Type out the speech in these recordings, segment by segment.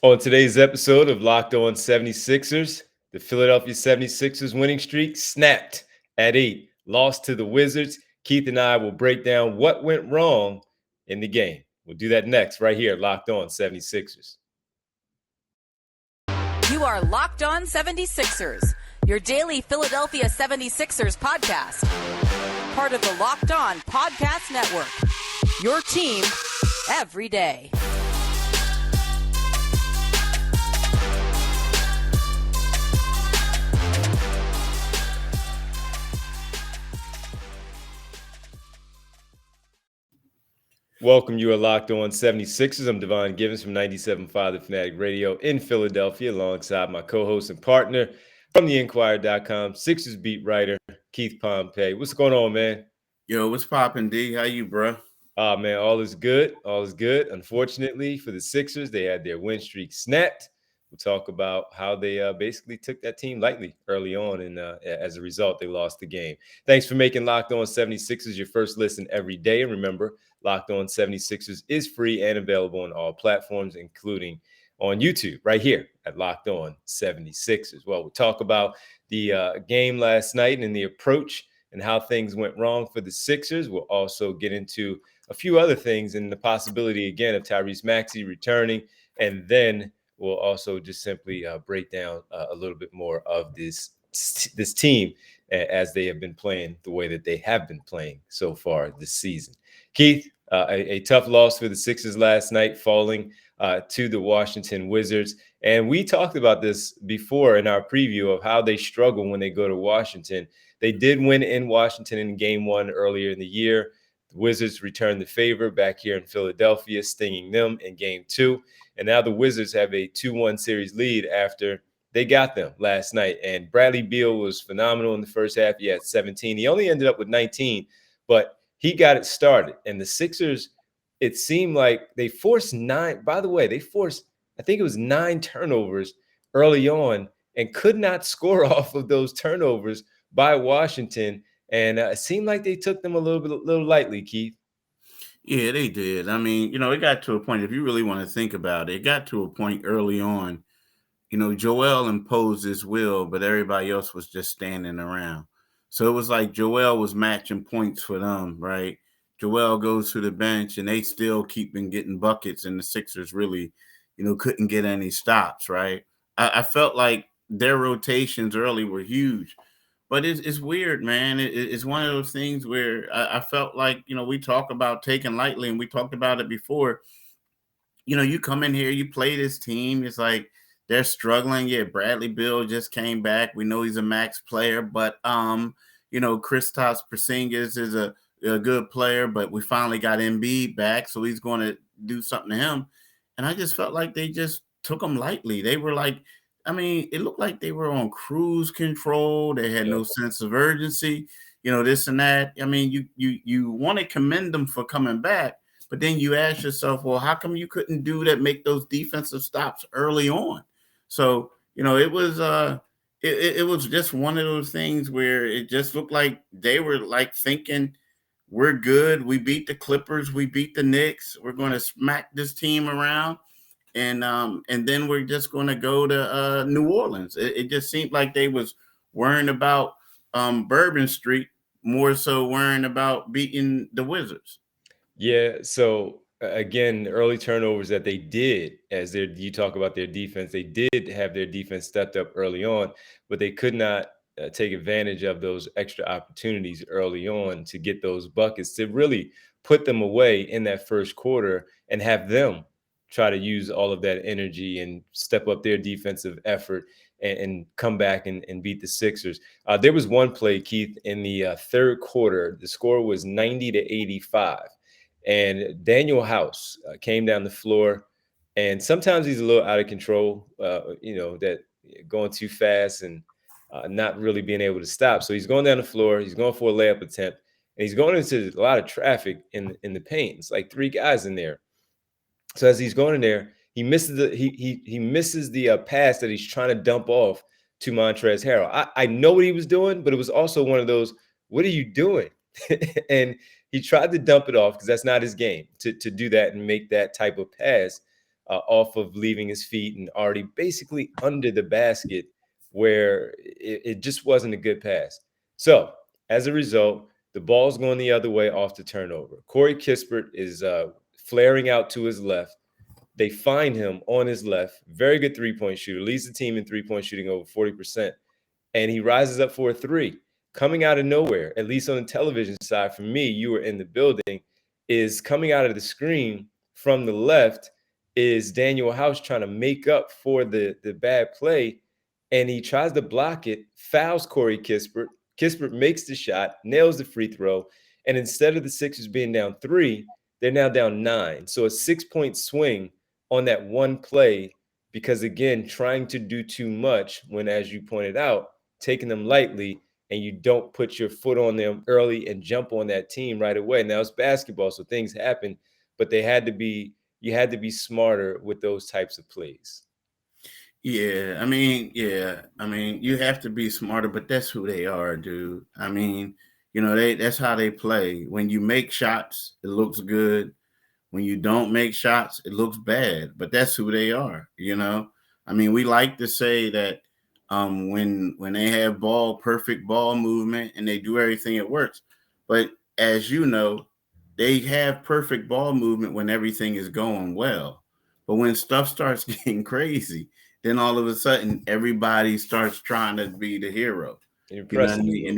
On today's episode of Locked On 76ers, the Philadelphia 76ers winning streak snapped at 8, lost to the Wizards. Keith and I will break down what went wrong in the game. We'll do that next right here at Locked On 76ers. You are Locked On 76ers, your daily Philadelphia 76ers podcast. Part of the Locked On Podcast Network, your team every day. Welcome, you are Locked On 76ers. I'm Devon Givens from 97.5 The Fanatic Radio in Philadelphia, alongside my co-host and partner from theinquirer.com, Sixers beat writer, Keith Pompey. What's going on, man? Yo, what's poppin', D? How you, bro? Man, all is good. All is good. Unfortunately for the Sixers, they had their win streak snapped. We'll talk about how they basically took that team lightly early on, and as a result, they lost the game. Thanks for making Locked On 76ers your first listen every day. And remember, Locked On 76ers is free and available on all platforms, including on YouTube, right here at Locked On 76ers. Well, we'll talk about the game last night and the approach and how things went wrong for the Sixers. We'll also get into a few other things and the possibility, again, of Tyrese Maxey returning. And then we'll also just simply break down a little bit more of this team as they have been playing the way that they have been playing so far this season. Keith, a tough loss for the Sixers last night, falling to the Washington Wizards. And we talked about this before in our preview of how they struggle when they go to Washington. They did win in Washington in game one earlier in the year. The Wizards returned the favor back here in Philadelphia, stinging them in game two. And now the Wizards have a 2-1 series lead after they got them last night. And Bradley Beal was phenomenal in the first half. He had 17. He only ended up with 19, but he got it started. And the Sixers, it seemed like they forced 9. By the way, they forced, I think it was 9 turnovers early on and could not score off of those turnovers by Washington. And it seemed like they took them a little lightly, Keith. Yeah, they did. I mean, it got to a point, if you really want to think about it, it got to a point early on, Joel imposed his will, but everybody else was just standing around. So it was like Joel was matching points for them, right? Joel goes to the bench and they still keep getting buckets, and the Sixers really, couldn't get any stops, right? I felt like their rotations early were huge. But it's weird, man. It's one of those things where I felt like, we talk about taking lightly, and we talked about it before. You come in here, you play this team. It's like they're struggling. Yeah, Bradley Beal just came back. We know he's a max player, but Kristaps Porzingis is a good player. But we finally got Embiid back, so he's going to do something to him. And I just felt like they just took him lightly. They were like, it looked like they were on cruise control. They had no sense of urgency, this and that. You want to commend them for coming back, but then you ask yourself, well, how come you couldn't do that, make those defensive stops early on? So, it was just one of those things where it just looked like they were like thinking, we're good. We beat the Clippers. We beat the Knicks. We're going to smack this team around. And then we're just going to go to New Orleans. It just seemed like they was worrying about Bourbon Street, more so worrying about beating the Wizards. Yeah, so again, the early turnovers that they did, you talk about their defense, they did have their defense stepped up early on, but they could not take advantage of those extra opportunities early on to get those buckets, to really put them away in that first quarter and have them try to use all of that energy and step up their defensive effort and come back and beat the Sixers. There was one play, Keith, in the third quarter. The score was 90-85. And Daniel House came down the floor. And sometimes he's a little out of control, that going too fast and not really being able to stop. So he's going down the floor. He's going for a layup attempt. And he's going into a lot of traffic in the paint. It's like 3 guys in there. So as he's going in there, he misses the pass that he's trying to dump off to Montrezl Harrell. I know what he was doing, but it was also one of those, what are you doing? And he tried to dump it off because that's not his game to do that and make that type of pass. off of leaving his feet and already basically under the basket where it just wasn't a good pass. So as a result, the ball's going the other way off the turnover. Corey Kispert is flaring out to his left. They find him on his left. Very good three-point shooter. Leads the team in three-point shooting over 40%. And he rises up for a three. Coming out of nowhere, at least on the television side, for me, you were in the building, is coming out of the screen from the left is Daniel House trying to make up for the bad play. And he tries to block it, fouls Corey Kispert. Kispert makes the shot, nails the free throw. And instead of the Sixers being down 3, they're now down 9. So a 6-point swing on that one play because, again, trying to do too much when, as you pointed out, taking them lightly and you don't put your foot on them early and jump on that team right away. Now it's basketball, so things happen, but you had to be smarter with those types of plays. Yeah, I mean, you have to be smarter, but that's who they are, dude. I mean, that's how they play. When you make shots, it looks good. When you don't make shots, it looks bad. But that's who they are, I mean, we like to say that when they have perfect ball movement and they do everything, it works. But as you know, they have perfect ball movement when everything is going well. But when stuff starts getting crazy, then all of a sudden everybody starts trying to be the hero. You know what I mean?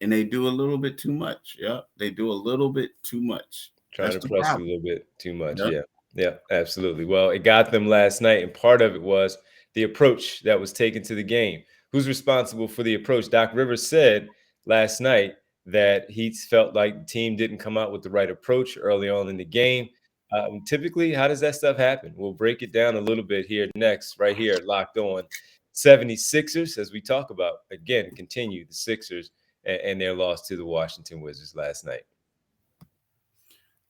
And they do a little bit too much. Yeah, they do a little bit too much. Trying That's to the press you a problem. little bit too much. Yep. Yeah, absolutely. Well, it got them last night, and part of it was the approach that was taken to the game. Who's responsible for the approach? Doc Rivers said last night that he felt like the team didn't come out with the right approach early on in the game. Typically, how does that stuff happen? We'll break it down a little bit here next, right here, Locked On 76ers, as we talk about, again, continue the Sixers and their loss to the Washington Wizards last night.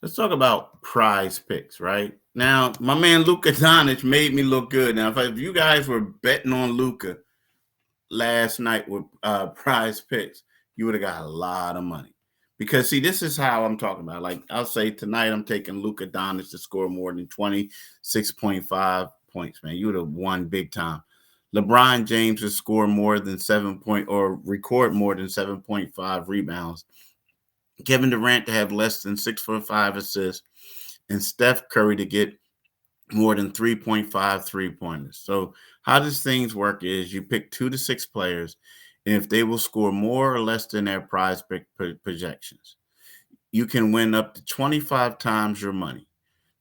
Let's talk about prize picks, right? Now, my man Luka Doncic made me look good. Now, if you guys were betting on Luka last night with prize picks, you would have got a lot of money. Because, see, this is how I'm talking about. Like, I'll say tonight I'm taking Luka Doncic to score more than 26.5 points, man. You would have won big time. LeBron James to score more than record more than 7.5 rebounds. Kevin Durant to have less than 6.5 assists, and Steph Curry to get more than 3.5 3-pointers. So how does things work is you pick 2 to 6 players, and if they will score more or less than their prize pick projections, you can win up to 25 times your money.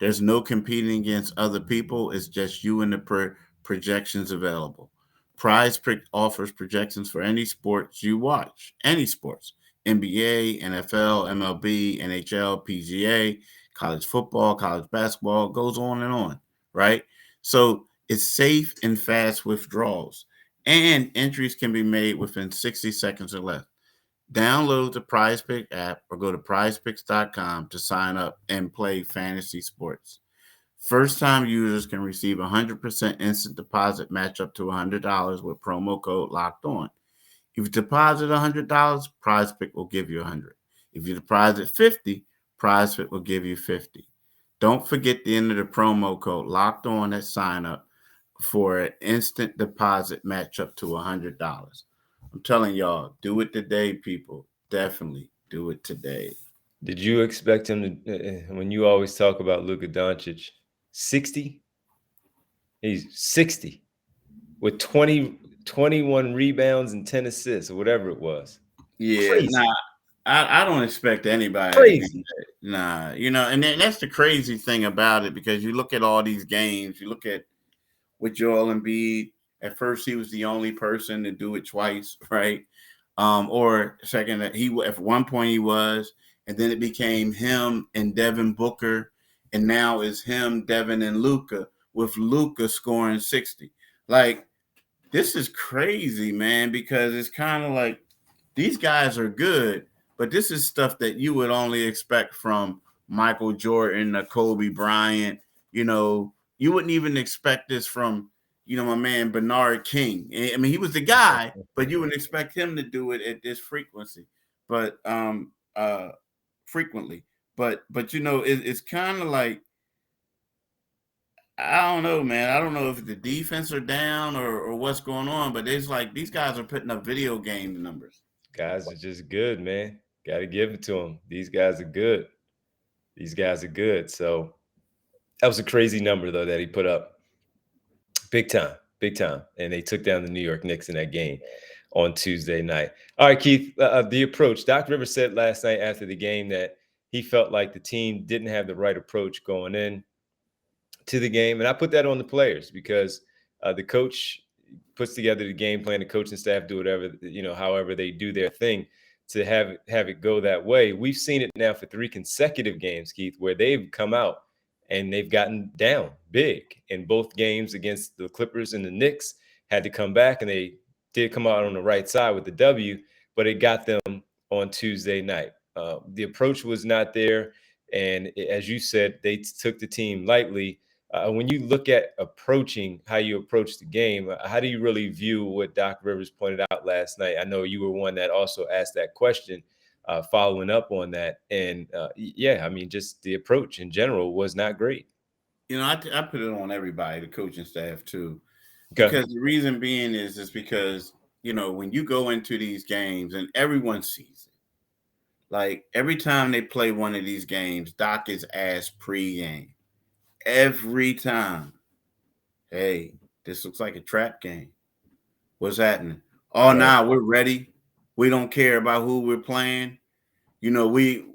There's no competing against other people. It's just you and the projections available. Prize Pick offers projections for any sports you watch, any sports. NBA, NFL, MLB, NHL, PGA, college football, college basketball, goes on, right? So it's safe and fast withdrawals, and entries can be made within 60 seconds or less. Download the Prize Pick app or go to prizepicks.com to sign up and play fantasy sports. First-time users can receive 100% instant deposit match up to $100 with promo code Locked On. If you deposit $100, Prize Pick will give you $100. If you deposit $50, Prize Pick will give you $50. Don't forget to enter the promo code Locked On at sign up for an instant deposit match up to $100. I'm telling y'all, do it today, people. Definitely do it today. Did you expect him to, when you always talk about Luka Doncic, 60? He's 60 with 21 rebounds and 10 assists or whatever it was. Yeah, Crazy. I don't expect anybody. Crazy. Nah, and that's the crazy thing about it, because you look at all these games, you look at with Joel Embiid. At first, he was the only person to do it twice, right? Or second, at one point he was, and then it became him and Devin Booker, and now it's him, Devin, and Luka, with Luka scoring 60. Like, this is crazy, man, because it's kind of like these guys are good, but this is stuff that you would only expect from Michael Jordan, Kobe Bryant. You wouldn't even expect this from, my man Bernard King. I mean, he was the guy, but you wouldn't expect him to do it at this frequency. But frequently. But it's kind of like I don't know, man. I don't know if the defense are down or what's going on, but it's like these guys are putting up video game numbers. Guys are just good, man. Got to give it to them. These guys are good. These guys are good. So that was a crazy number, though, that he put up. Big time, big time. And they took down the New York Knicks in that game on Tuesday night. All right, Keith, the approach. Doc Rivers said last night after the game that he felt like the team didn't have the right approach going in to the game. And I put that on the players because the coach puts together the game plan, the coaching staff do whatever, however they do their thing to have it go that way. We've seen it now for 3 consecutive games, Keith, where they've come out and they've gotten down big in both games against the Clippers and the Knicks, had to come back, and they did come out on the right side with the W, but it got them on Tuesday night. The approach was not there. And as you said, they took the team lightly. When you look at approaching how you approach the game, how do you really view what Doc Rivers pointed out last night? I know you were one that also asked that question, following up on that. And yeah, I mean, just the approach in general was not great. I put it on everybody, the coaching staff too, Okay. because the reason being is because when you go into these games and everyone sees it, like every time they play one of these games, Doc is asked pregame every time, "Hey, this looks like a trap game. What's happening? Oh, Right. nah, we're ready. We don't care about who we're playing. We don't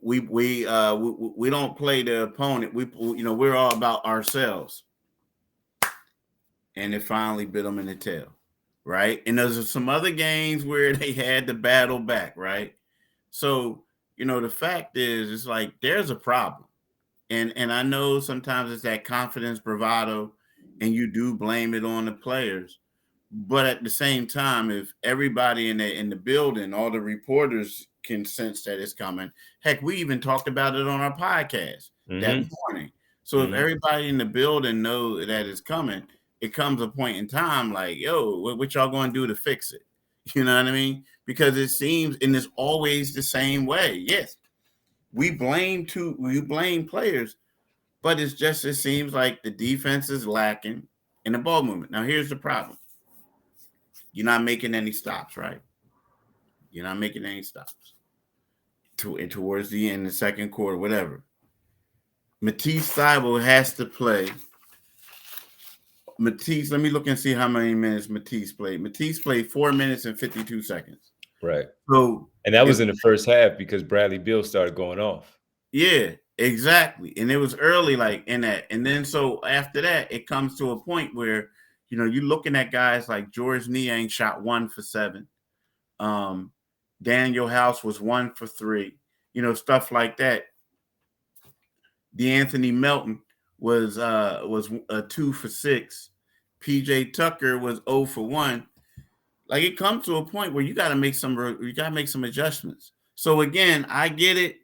play the opponent. We're all about ourselves." And it finally bit them in the tail, right? And there's some other games where they had to battle back, right? So, the fact is, it's like there's a problem. And I know sometimes it's that confidence bravado, and you do blame it on the players. But at the same time, if everybody in the building, all the reporters can sense that it's coming. Heck, we even talked about it on our podcast that morning. So if everybody in the building know that it's coming, it comes a point in time like, yo, what y'all going to do to fix it? You know what I mean? Because it seems, and it's always the same way. Yes, we blame players, but it seems like the defense is lacking in the ball movement. Now, here's the problem. You're not making any stops, right? You're not making any stops. Towards the end, the second quarter, whatever. Matisse Thybulle has to play. Matisse, let me look and see how many minutes Matisse played. Matisse played 4 minutes and 52 seconds. Right. So, and that was in the first half because Bradley Beal started going off. Yeah, exactly. And it was early, like in that. And then so after that, it comes to a point where, you're looking at guys like George Niang shot 1 for 7. Daniel House was 1 for 3, stuff like that. DeAnthony Melton was 2 for 6. PJ Tucker was 0 for 1. Like it comes to a point where you got to make some adjustments. So again, I get it.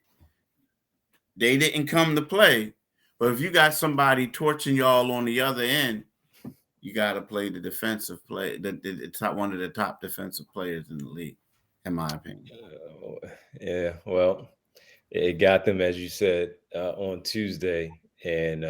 They didn't come to play, but if you got somebody torching y'all on the other end, you got to play the defensive play. The top one of the top defensive players in the league, in my opinion. Yeah, well, it got them, as you said, on Tuesday, and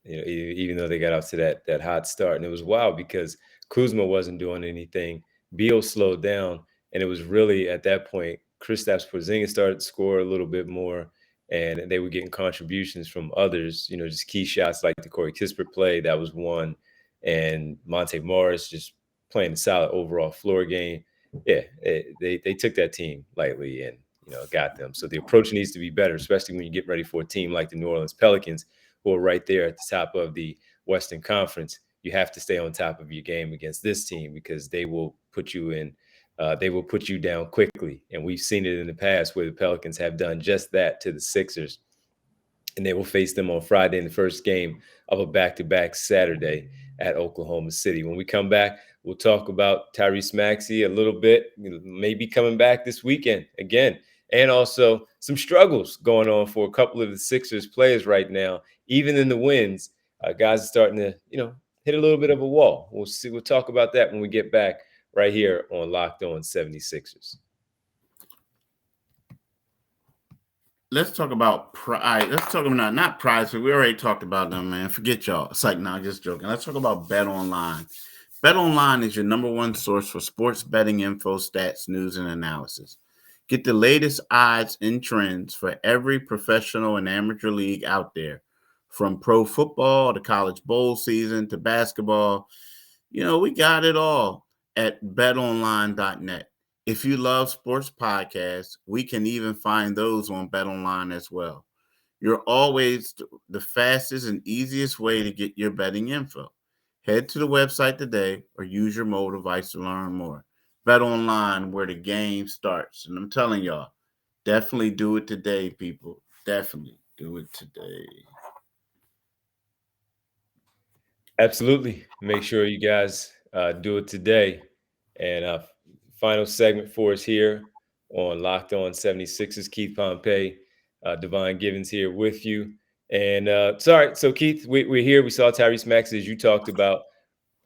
even though they got off to that hot start, and it was wild because Kuzma wasn't doing anything. Beal slowed down, and it was really at that point Kristaps Porzingis started to score a little bit more, and they were getting contributions from others. Just key shots like the Corey Kispert play, that was one, and Monte Morris just playing a solid overall floor game. Yeah, they took that team lightly and got them. So the approach needs to be better, especially when you get ready for a team like the New Orleans Pelicans, who are right there at the top of the Western Conference. You have to stay on top of your game against this team because they will put you in. They will put you down quickly, and we've seen it in the past where the Pelicans have done just that to the Sixers. And they will face them on Friday in the first game of a back-to-back Saturday at Oklahoma City. When we come back, we'll talk about Tyrese Maxey a little bit, maybe coming back this weekend again, and also some struggles going on for a couple of the Sixers players right now. Even in the wins, guys are starting to, hit a little bit of a wall. We'll see. We'll talk about that when we get back right here on Locked On 76ers. let's talk about pride. Let's talk about not pride. So we already talked about them, man. Forget y'all. It's like, nah, just joking. Let's talk about Bet Online. Bet Online is your number one source for sports betting info, stats, news, and analysis. Get the latest odds and trends for every professional and amateur league out there, from pro football to college bowl season to basketball. We got it all at betonline.net. If you love sports podcasts, we can even find those on BetOnline as well. You're always the fastest and easiest way to get your betting info. Head to the website today or use your mobile device to learn more. BetOnline, where the game starts. And I'm telling y'all, definitely do it today, people. Definitely do it today. Absolutely. Make sure you guys do it today. And final segment for us here on Locked On 76ers. Keith Pompey, Devon Givens here with you. And sorry, so Keith, we're here. We saw Tyrese Maxey, as you talked about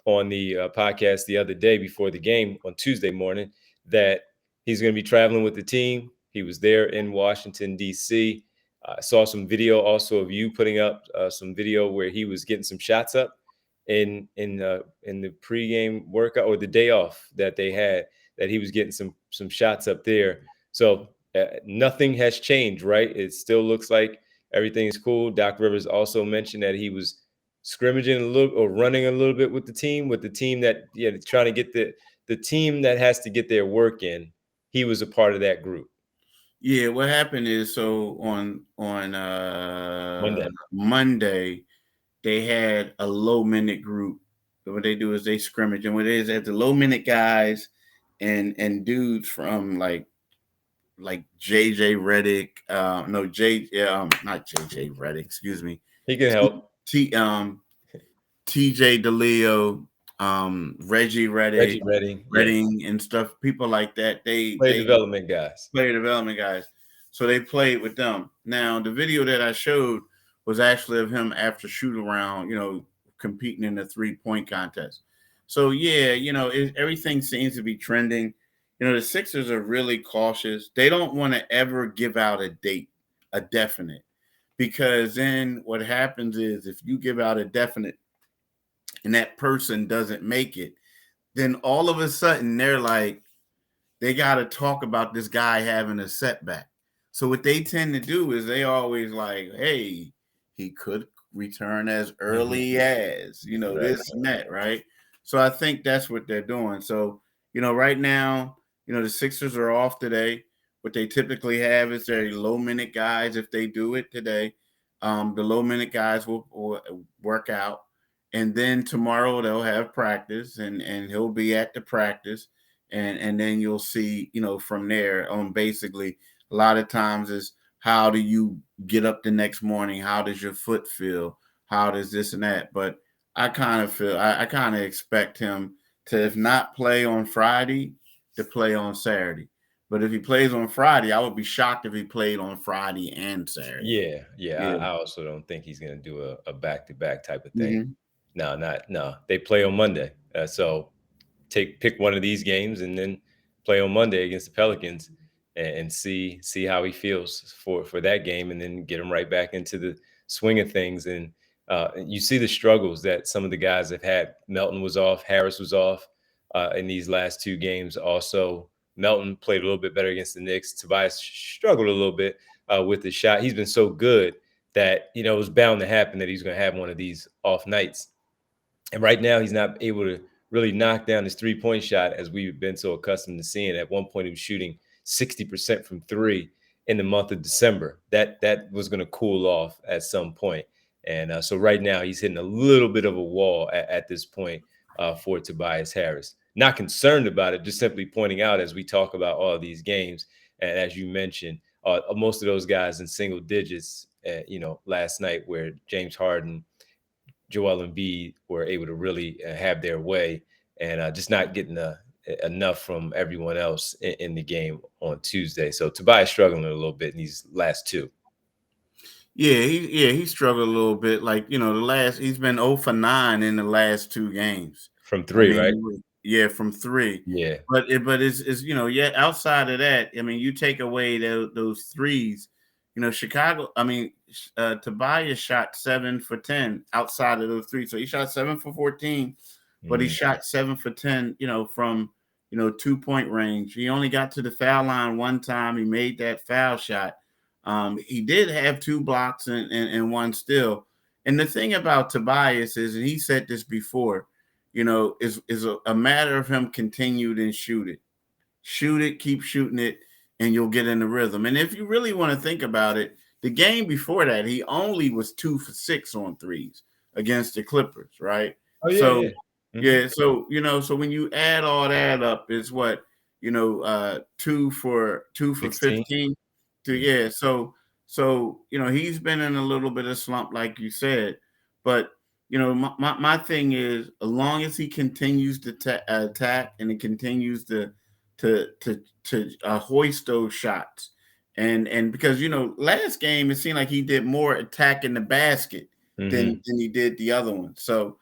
on the podcast the other day before the game on Tuesday morning, that he's going to be traveling with the team. He was there in Washington, D.C. I saw some video also of you putting up some video where he was getting some shots up in the pregame workout or the day off that they had, that he was getting some shots up there. So nothing has changed, right? It still looks like everything is cool. Doc Rivers also mentioned that he was scrimmaging a little or running a little bit with the team that trying to get the team that has to get their work in. He was a part of that group. Yeah, what happened is, so on Monday they had a low minute group. So what they do is they scrimmage, and what it is at the low minute guys and dudes from like JJ Redick, not JJ Redick, excuse me. He can help. TJ DeLeo, Reggie Redding, yeah. and stuff, people like that. They development guys. Player development guys. So they played with them. Now, the video that I showed was actually of him after shoot around, competing in the 3-point contest. So yeah, everything seems to be trending. The Sixers are really cautious. They don't want to ever give out a date, a definite, because then what happens is if you give out a definite and that person doesn't make it, then all of a sudden they're like, they got to talk about this guy having a setback. So what they tend to do is they always like, hey, he could return as early as, right. This and that, right? So I think that's what they're doing. So, right now, the Sixers are off today. What they typically have is their low minute guys. If they do it today, the low minute guys will work out. And then tomorrow they'll have practice and he'll be at the practice. And then you'll see, from there on, basically a lot of times is how do you get up the next morning? How does your foot feel? How does this and that? But I kind of expect him to, if not play on Friday, to play on Saturday. But if he plays on Friday, I would be shocked if he played on Friday and Saturday. Yeah. I also don't think he's going to do a back-to-back type of thing. No. They play on Monday. So pick one of these games and then play on Monday against the Pelicans and see how he feels for that game, and then get him right back into the swing of things. And you see the struggles that some of the guys have had. Melton was off, Harris was off in these last two games. Also, Melton played a little bit better against the Knicks. Tobias struggled a little bit with the shot. He's been so good that it was bound to happen that he's going to have one of these off nights. And right now, he's not able to really knock down his 3-point shot as we've been so accustomed to seeing. At one point, he was shooting 60% from three in the month of December. That was going to cool off at some point. And so right now, he's hitting a little bit of a wall at this point for Tobias Harris. Not concerned about it, just simply pointing out as we talk about all these games. And as you mentioned, most of those guys in single digits, last night, where James Harden, Joel Embiid were able to really have their way, and just not getting enough from everyone else in the game on Tuesday. So Tobias struggling a little bit in these last two. Yeah, he struggled a little bit. Like, he's been 0 for 9 in the last two games. From three, right? Yeah, from three. Yeah. But it's outside of that, you take away those threes, Chicago. Tobias shot 7 for 10 outside of those three. So he shot 7 for 14, but he shot 7 for 10. From 2-point range. He only got to the foul line one time. He made that foul shot. He did have 2 blocks and 1 steal. And the thing about Tobias is, and he said this before, is a matter of him continued and shoot it, keep shooting it, and you'll get in the rhythm. And if you really want to think about it, the game before that, he only was 2 for 6 on threes against the Clippers, right? Oh yeah, So yeah. yeah, so so when you add all that up, it's what 2 for 16. 15. So he's been in a little bit of slump, like you said, but my thing is, as long as he continues to attack and he continues to hoist those shots, and because last game it seemed like he did more attacking the basket than he did the other one. So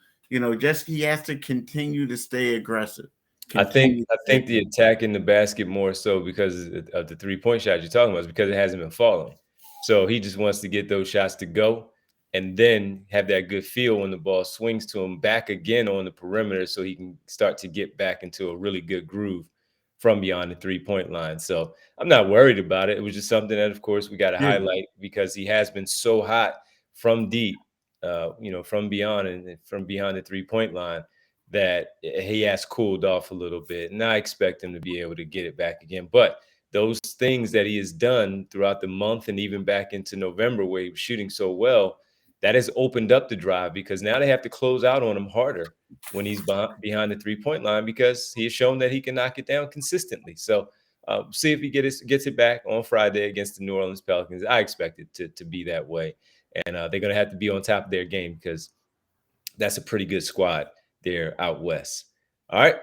just he has to continue to stay aggressive. I think the attack in the basket more so because of the 3-point shot you're talking about is because it hasn't been falling. So he just wants to get those shots to go and then have that good feel when the ball swings to him back again on the perimeter so he can start to get back into a really good groove from beyond the 3-point line. So I'm not worried about it. It was just something that, of course, we got to highlight because he has been so hot from deep, from beyond and from beyond the 3-point line that he has cooled off a little bit. And I expect him to be able to get it back again. But those things that he has done throughout the month and even back into November where he was shooting so well, that has opened up the drive because now they have to close out on him harder when he's behind the 3-point line because he has shown that he can knock it down consistently. So see if he gets it back on Friday against the New Orleans Pelicans. I expect it to be that way. And they're going to have to be on top of their game because that's a pretty good squad there out west. All right.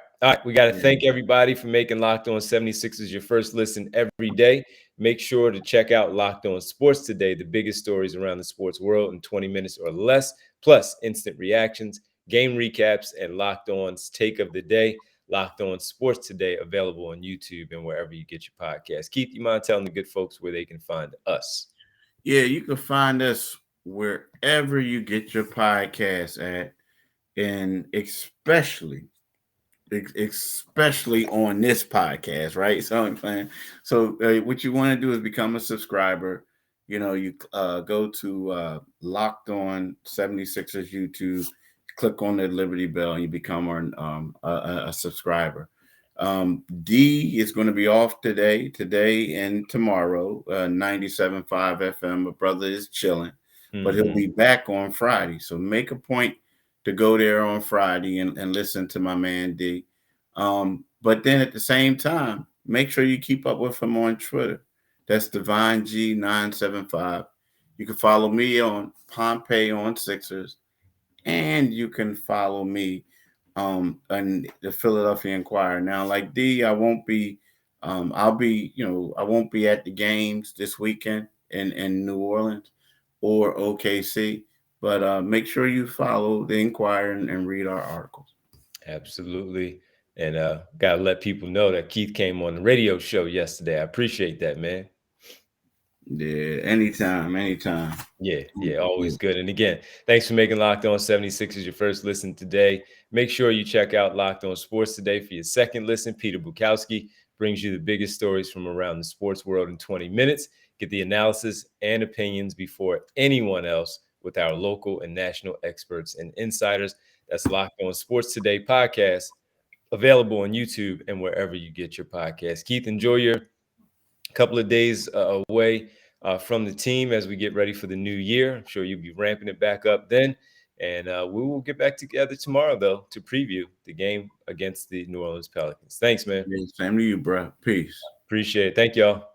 We got to thank everybody for making Locked On 76ers your first listen every day. Make sure to check out Locked On Sports Today, the biggest stories around the sports world in 20 minutes or less, plus instant reactions, game recaps, and Locked On's take of the day. Locked On Sports Today, available on YouTube and wherever you get your podcast. Keith, you mind telling the good folks where they can find us? Yeah, you can find us wherever you get your podcast at, and especially on this podcast, right? So I'm saying, what you want to do is become a subscriber. You go to Locked On 76ers YouTube, click on the Liberty Bell, and you become a subscriber. D is going to be off today and tomorrow, 97.5 FM. My brother is chilling, but he'll be back on Friday. So make a point to go there on Friday and listen to my man D. But then at the same time, make sure you keep up with him on Twitter. That's Devon G975. You can follow me on Pompey on Sixers, and you can follow me on the Philadelphia Inquirer. Now, like D, I won't be I won't be at the games this weekend in New Orleans or OKC. But make sure you follow the Inquirer and read our articles. Absolutely. And got to let people know that Keith came on the radio show yesterday. I appreciate that, man. Yeah, anytime. Yeah, always good. And again, thanks for making Locked On 76ers your first listen today. Make sure you check out Locked On Sports Today for your second listen. Peter Bukowski brings you the biggest stories from around the sports world in 20 minutes. Get the analysis and opinions before anyone else with our local and national experts and insiders. That's Locked On Sports Today podcast, available on YouTube and wherever you get your podcast. Keith, enjoy your couple of days away from the team as we get ready for the new year. I'm sure you'll be ramping it back up then. And we will get back together tomorrow, though, to preview the game against the New Orleans Pelicans. Thanks, man. Same to you, bro. Peace. Appreciate it. Thank y'all.